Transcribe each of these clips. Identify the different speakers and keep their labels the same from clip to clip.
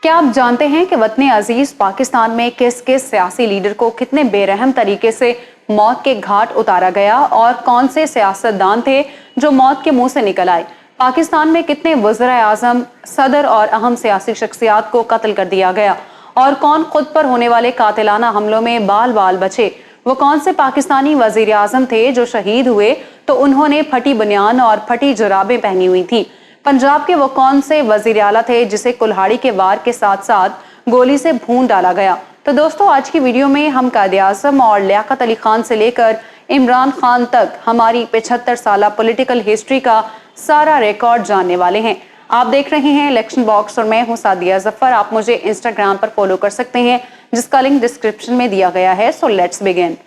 Speaker 1: क्या आप जानते हैं कि वतन अजीज पाकिस्तान में किस किस सियासी लीडर को कितने बेरहम तरीके से मौत के घाट उतारा गया और कौन से सियासतदान थे जो मौत के मुंह से निकल आए? पाकिस्तान में कितने वज़ीर आज़म, सदर और अहम सियासी शख्सियात को कत्ल कर दिया गया और कौन खुद पर होने वाले कातिलाना हमलों में बाल बाल बचे? वो कौन से पाकिस्तानी वज़ीर आज़म थे जो शहीद हुए तो उन्होंने फटी बनियान और फटी जुराबें पहनी हुई थी? पंजाब के वो कौन से वजीर आला थे जिसे कुल्हाड़ी के वार के साथ साथ गोली से भून डाला गया? तो दोस्तों, आज की वीडियो में हम कायदे आज़म और लियाकत अली खान से लेकर इमरान खान तक हमारी 75 साल पॉलिटिकल हिस्ट्री का सारा रिकॉर्ड जानने वाले हैं। आप देख रहे हैं इलेक्शन बॉक्स और मैं हूं सादिया जफर। आप मुझे इंस्टाग्राम पर फॉलो कर सकते हैं जिसका लिंक डिस्क्रिप्शन में दिया गया है। So let's begin.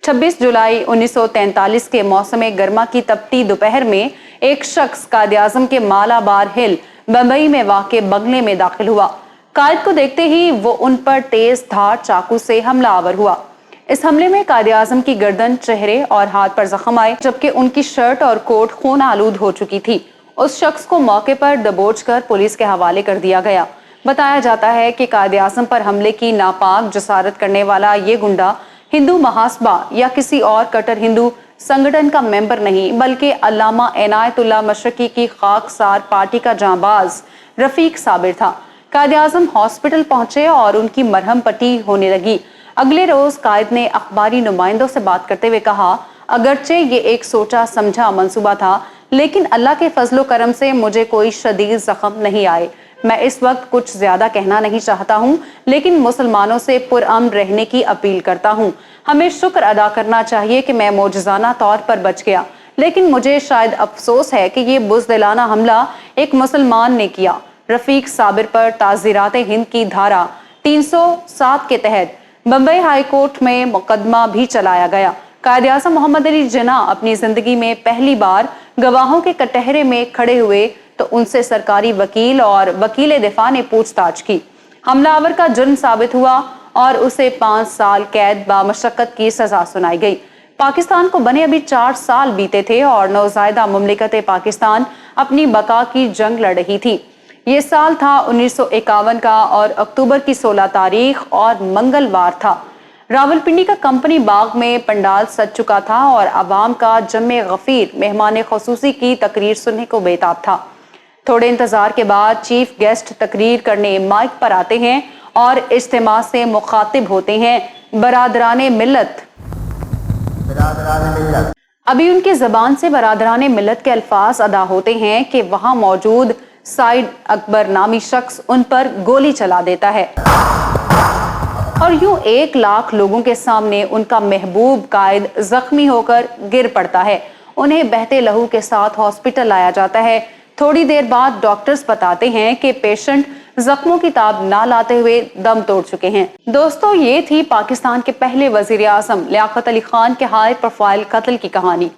Speaker 1: 26 जुलाई 1943 के मौसम गर्मा की तपती दोपहर में एक शख्स कायदे आज़म के मालाबार हिल बंबई में वाक़े बंगले में दाखिल हुआ। कायद को देखते ही वो उन पर तेज धार चाकू से हमला आवर हुआ। इस हमले में कायदे आज़म की गर्दन, चेहरे और हाथ पर जख्म आए, जबकि उनकी शर्ट और कोट खून आलूद हो चुकी थी। उस शख्स को मौके पर दबोच कर पुलिस के हवाले कर दिया गया। बताया जाता है कि कायदे आज़म पर हमले की नापाक जसारत करने वाला ये गुंडा हिंदू महासबा या किसी और कट्टर हिंदू संगठन का मेंबर नहीं, बल्कि अल्लामा इनायतुल्लाह मशरकी की खाकसार पार्टी का जांबाज रफीक साबिर था। कायदे आज़म हॉस्पिटल पहुंचे और उनकी मरहम पट्टी होने लगी। अगले रोज कायद ने अखबारी नुमाइंदों से बात करते हुए कहा, अगरचे ये एक सोचा समझा मंसूबा था, लेकिन अल्लाह के फजलो करम से मुझे कोई शदीद जख्म नहीं आए। मैं इस वक्त कुछ ज्यादा कहना नहीं चाहता हूँ, लेकिन मुसलमानों से पुरअमन रहने की अपील करता हूँ। हमें शुक्र अदा करना चाहिए कि मैं मौजज़ाना तौर पर बच गया, लेकिन मुझे शायद अफसोस है कि ये बुज़दिलाना हमला एक मुसलमान ने किया। रफीक साबिर पर ताज़ीरात हिंद की धारा 307 के तहत बम्बई हाई कोर्ट में मुकदमा भी चलाया गया। कायदे आज़म मोहम्मद अली जिन्ना अपनी जिंदगी में पहली बार गवाहों के कटहरे में खड़े हुए तो उनसे सरकारी वकील और वकील दिफा ने पूछताछ की। हमलावर का जुर्म साबित हुआ और उसे 5 साल कैद बामशक्कत की सजा सुनाई गई। पाकिस्तान को बने अभी 4 साल बीते थे और नौज़ायदा मुमलिकत पाकिस्तान अपनी बका की जंग लड़ रही थी। ये साल था 1951 का और अक्टूबर की 16 तारीख और मंगलवार था। रावलपिंडी का कंपनी बाग में पंडाल सज चुका था और अवाम का जम्मे गफीर मेहमान खसूसी की तकरीर सुनने को बेताब था। थोड़े इंतजार के बाद चीफ गेस्ट तकरीर करने माइक पर आते हैं और इज्तिमा से मुखातिब होते हैं बरादराने मिल्लत। अभी उनकी जबान से बरादराने मिल्लत के अल्फाज अदा होते हैं कि वहां मौजूद साइड अकबर नामी शख्स उन पर गोली चला देता है और यूं 1 लाख लोगों के सामने उनका महबूब कायद जख्मी होकर गिर पड़ता है। उन्हें बहते लहू के साथ हॉस्पिटल लाया जाता है। थोड़ी देर बाद डॉक्टर्स बताते हैं कि पेशेंट जख्मों की ताब ना लाते हुए दम तोड़ चुके हैं। दोस्तों, ये थी पाकिस्तान के पहले वजीर आज़म लियाकत अली खान के हाई प्रोफाइल कत्ल की कहानी।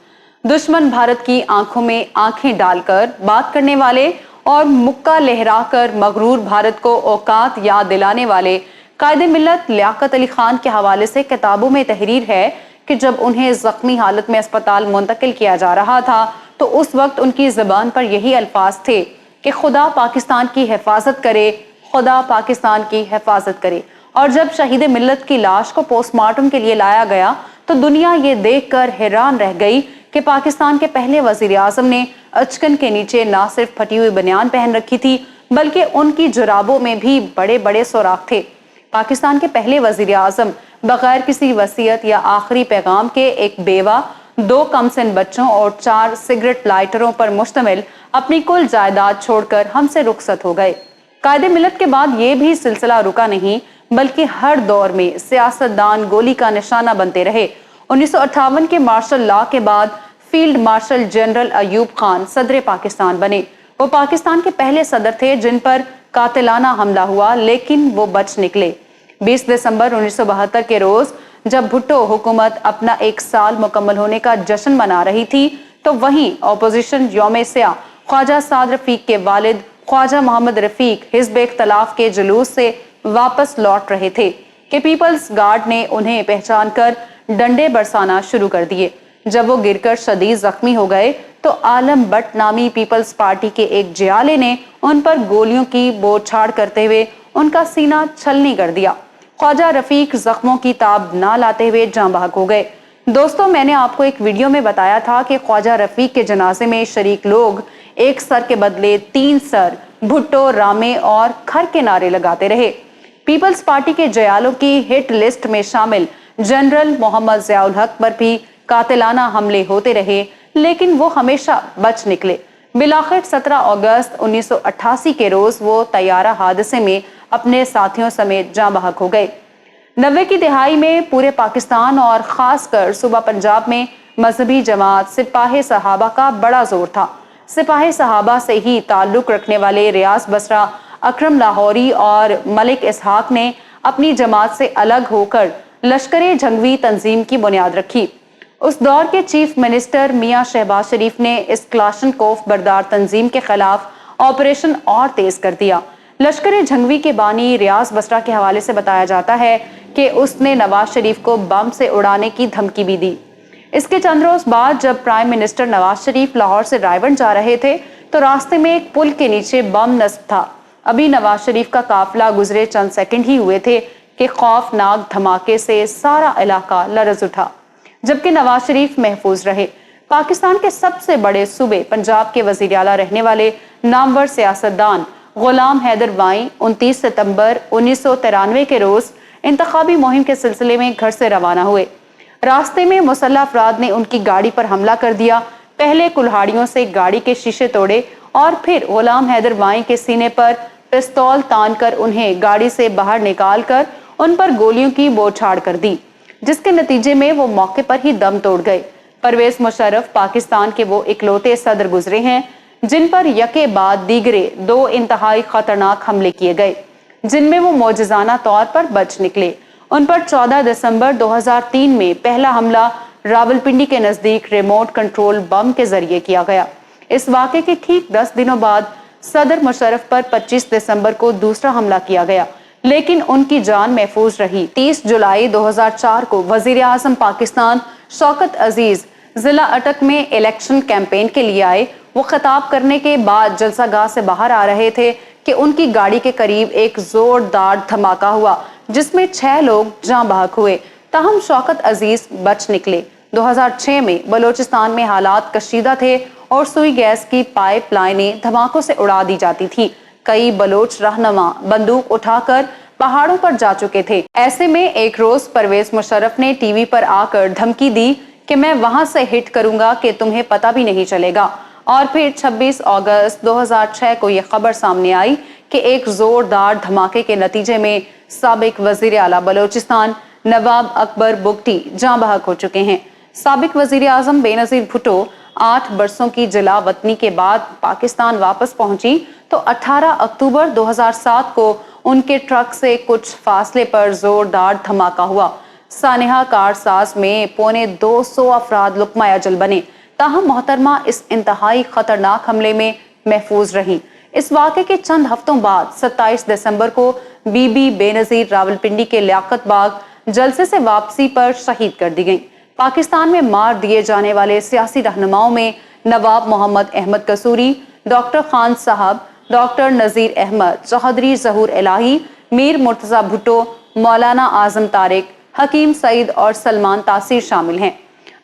Speaker 1: दुश्मन भारत की आंखों में आंखें डालकर बात करने वाले और मुक्का लहराकर मगरूर भारत को औकात याद दिलाने वाले कायदे मिल्लत लियाकत अली खान के हवाले से किताबों में तहरीर है कि जब उन्हें जख्मी हालत में अस्पताल मुंतकिल किया जा रहा था तो उस वक्त उनकी ज़बान पर यही अल्फाज थे कि खुदा पाकिस्तान की हिफाजत करे, खुदा पाकिस्तान की हिफाजत करे। और जब शहीद मिल्लत की लाश को पोस्टमार्टम के लिए लाया गया तो दुनिया ये देखकर हैरान रह गई कि पाकिस्तान के पहले वजीर आज़म ने अचकन के नीचे ना सिर्फ फटी हुई बनियान पहन रखी थी, बल्कि उनकी जुराबों में भी बड़े बड़े सुराख थे। पाकिस्तान के पहले वजीर आज़म बगैर किसी वसीयत या आखिरी पैगाम के एक बेवा, 2 कमसिन बच्चों और 4 सिगरेट लाइटरों पर मुश्तमिल अपनी कुल जायदाद छोड़कर हमसे रुखसत हो गए। कायदे मिल्लत के बाद ये भी सिलसिला रुका नहीं, बल्कि हर दौर में सियासतदान गोली का निशाना बनते रहे। 1958 के मार्शल लॉ के बाद field marshal general Ayub Khan सदर पाकिस्तान बने। वो पाकिस्तान के पहले सदर थे जिन पर कातिलाना हमला हुआ, लेकिन वो बच निकले। 20 दिसंबर 1972 के रोज जब भुट्टो हुकूमत अपना 1 साल मुकम्मल होने का जश्न मना रही थी तो वहीं ऑपोजिशन यौम स्या ख्वाजा साद रफीक के वालिद ख्वाजा मोहम्मद रफीक हिज़्ब इख्तिलाफ के जुलूस से वापस लौट रहे थे कि पीपल्स गार्ड ने उन्हें पहचान कर डंडे बरसाना शुरू कर दिए। जब वो गिरकर शदीद जख्मी हो गए तो आलम बट नामी पीपल्स पार्टी के एक जियाले ने उन पर गोलियों की बौछार करते हुए ان کا سینہ چھلنی کر دیا۔ خواجہ رفیق زخموں کی تاب نہ لاتے ہوئے جاں بحق ہو گئے۔ دوستوں، میں نے آپ کو ایک ویڈیو میں بتایا تھا کہ خواجہ رفیق کے جنازے میں شریک لوگ ایک سر کے بدلے 3 سر، بھٹو، رامے اور کھر کے نعرے لگاتے رہے۔ پیپلز پارٹی کے جیالوں کی ہٹ لسٹ میں شامل جنرل محمد ضیاء الحق پر بھی قاتلانہ حملے ہوتے رہے، لیکن وہ ہمیشہ بچ نکلے۔ بالآخر 17 اگست 1988 کے روز وہ طیارہ حادثے میں اپنے ساتھیوں سمیت جاں بحق ہو گئے۔ 90 کی دہائی میں پورے پاکستان اور خاص کر صوبہ پنجاب میں مذہبی جماعت سپاہ صحابہ کا بڑا زور تھا۔ سپاہ صحابہ سے ہی تعلق رکھنے والے ریاض بصرہ، اکرم لاہوری اور ملک اسحاق نے اپنی جماعت سے الگ ہو کر لشکر جھنگوی تنظیم کی بنیاد رکھی۔ اس دور کے چیف منسٹر میاں شہباز شریف نے اس کلاشنکوف بردار تنظیم کے خلاف آپریشن اور تیز کر دیا۔ لشکر جھنگوی کے بانی ریاض بصرہ کے حوالے سے بتایا جاتا ہے کہ اس نے نواز شریف کو بم سے اڑانے کی دھمکی بھی دی۔ اس کے چند روز بعد جب پرائم منسٹر نواز شریف لاہور سے رائے گنج جا رہے تھے تو راستے میں ایک پل کے نیچے بم نصب تھا۔ ابھی نواز شریف کا قافلہ گزرے چند سیکنڈ ہی ہوئے تھے کہ خوفناک دھماکے سے سارا علاقہ لرز اٹھا، جبکہ نواز شریف محفوظ رہے۔ پاکستان کے سب سے بڑے صوبے پنجاب کے وزیر اعلیٰ رہنے والے نامور سیاستدان غلام حیدر وائیں 29 ستمبر 1993 کے روز انتخابی مہم کے سلسلے میں گھر سے روانہ ہوئے۔ راستے میں مسلح افراد نے ان کی گاڑی پر حملہ کر دیا۔ پہلے کلہاڑیوں سے گاڑی کے شیشے توڑے اور پھر غلام حیدر وائیں کے سینے پر پستول تان کر انہیں گاڑی سے باہر نکال کر ان پر گولیوں کی بوچھاڑ کر دی، جس کے نتیجے میں وہ موقع پر ہی دم توڑ گئے۔ پرویز مشرف پاکستان کے وہ اکلوتے صدر گزرے ہیں جن پر یکے بعد دیگرے 2 انتہائی خطرناک حملے کیے گئے، جن میں وہ معجزانہ طور پر بچ نکلے۔ ان پر 14 دسمبر 2003 میں پہلا حملہ راولپنڈی کے نزدیک ریموٹ کنٹرول بم کے ذریعے کیا گیا۔ اس واقعے کے ٹھیک 10 دنوں بعد صدر مشرف پر 25 دسمبر کو دوسرا حملہ کیا گیا، لیکن ان کی جان محفوظ رہی۔ 30 جولائی 2004 کو وزیر اعظم پاکستان شوکت عزیز ضلع اٹک میں الیکشن کیمپین کے لیے آئے۔ وہ خطاب کرنے کے بعد جلسہ گاہ سے باہر آ رہے تھے کہ ان کی گاڑی کے قریب ایک زوردار دھماکہ ہوا جس میں 6 لوگ جاں بحق ہوئے، تاہم شوکت عزیز بچ نکلے۔ 2006 میں بلوچستان میں حالات کشیدہ تھے اور سوئی گیس کی پائپ لائنیں دھماکوں سے اڑا دی جاتی تھی۔ کئی بلوچ رہنما بندوق اٹھا کر پہاڑوں پر جا چکے تھے۔ ایسے میں ایک روز پرویز مشرف نے ٹی وی پر آ کر دھمکی دی کہ میں وہاں سے ہٹ کروں گا کہ تمہیں پتہ بھی نہیں چلے گا۔ اور پھر 26 اگست 2006 کو یہ خبر سامنے آئی کہ ایک زوردار دھماکے کے نتیجے میں سابق وزیر اعلیٰ بلوچستان نواب اکبر بگٹی جاں بحق ہو چکے ہیں۔ سابق وزیر اعظم بے نظیر بھٹو 8 برسوں کی جلا وطنی کے بعد پاکستان واپس پہنچی تو 18 اکتوبر 2007 کو ان کے ٹرک سے کچھ فاصلے پر زوردار دھماکہ ہوا۔ سانحہ کارساز میں 250 افراد لقمہ اجل بنے، تاہم محترمہ اس انتہائی خطرناک حملے میں محفوظ رہیں۔ اس واقعے کے چند ہفتوں بعد 27 دسمبر کو بی بی بے نظیر راولپنڈی کے لیاقت باغ جلسے سے واپسی پر شہید کر دی گئیں۔ پاکستان میں مار دیے جانے والے سیاسی رہنماؤں میں نواب محمد احمد قصوری، ڈاکٹر خان صاحب، ڈاکٹر نذیر احمد، چودھری ظہور الہی، میر مرتضی بھٹو، مولانا اعظم طارق، حکیم سعید اور سلمان تاثیر شامل ہیں۔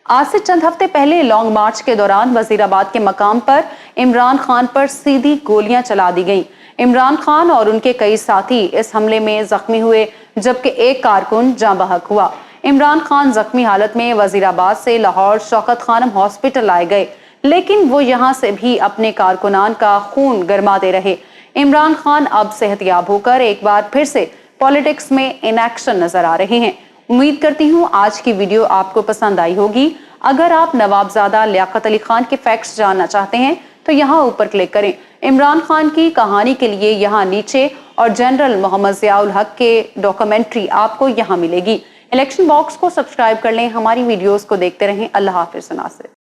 Speaker 1: آج سے چند ہفتے پہلے لانگ مارچ کے دوران وزیر آباد کے مقام پر عمران خان پر سیدھی گولیاں چلا دی گئیں۔ عمران خان اور ان کے کئی ساتھی اس حملے میں زخمی ہوئے، جبکہ ایک کارکن جاں بحق ہوا۔ عمران خان زخمی حالت میں وزیر آباد سے لاہور شوکت خانم ہاسپٹل لائے گئے، لیکن وہ یہاں سے بھی اپنے کارکنان کا خون گرماتے رہے۔ عمران خان اب صحت یاب ہو کر ایک بار پھر سے پالیٹکس میں ان ایکشن نظر آ رہے ہیں۔ امید کرتی ہوں آج کی ویڈیو آپ کو پسند آئی ہوگی۔ اگر آپ نوابزادہ لیاقت علی خان کے فیکٹس جاننا چاہتے ہیں تو یہاں اوپر کلک کریں۔ عمران خان کی کہانی کے لیے یہاں نیچے اور جنرل محمد ضیاء الحق کے ڈاکومنٹری آپ کو یہاں ملے گی۔ الیکشن باکس کو سبسکرائب کر لیں، ہماری ویڈیوز کو دیکھتے رہیں۔ اللہ حافظ ناصر۔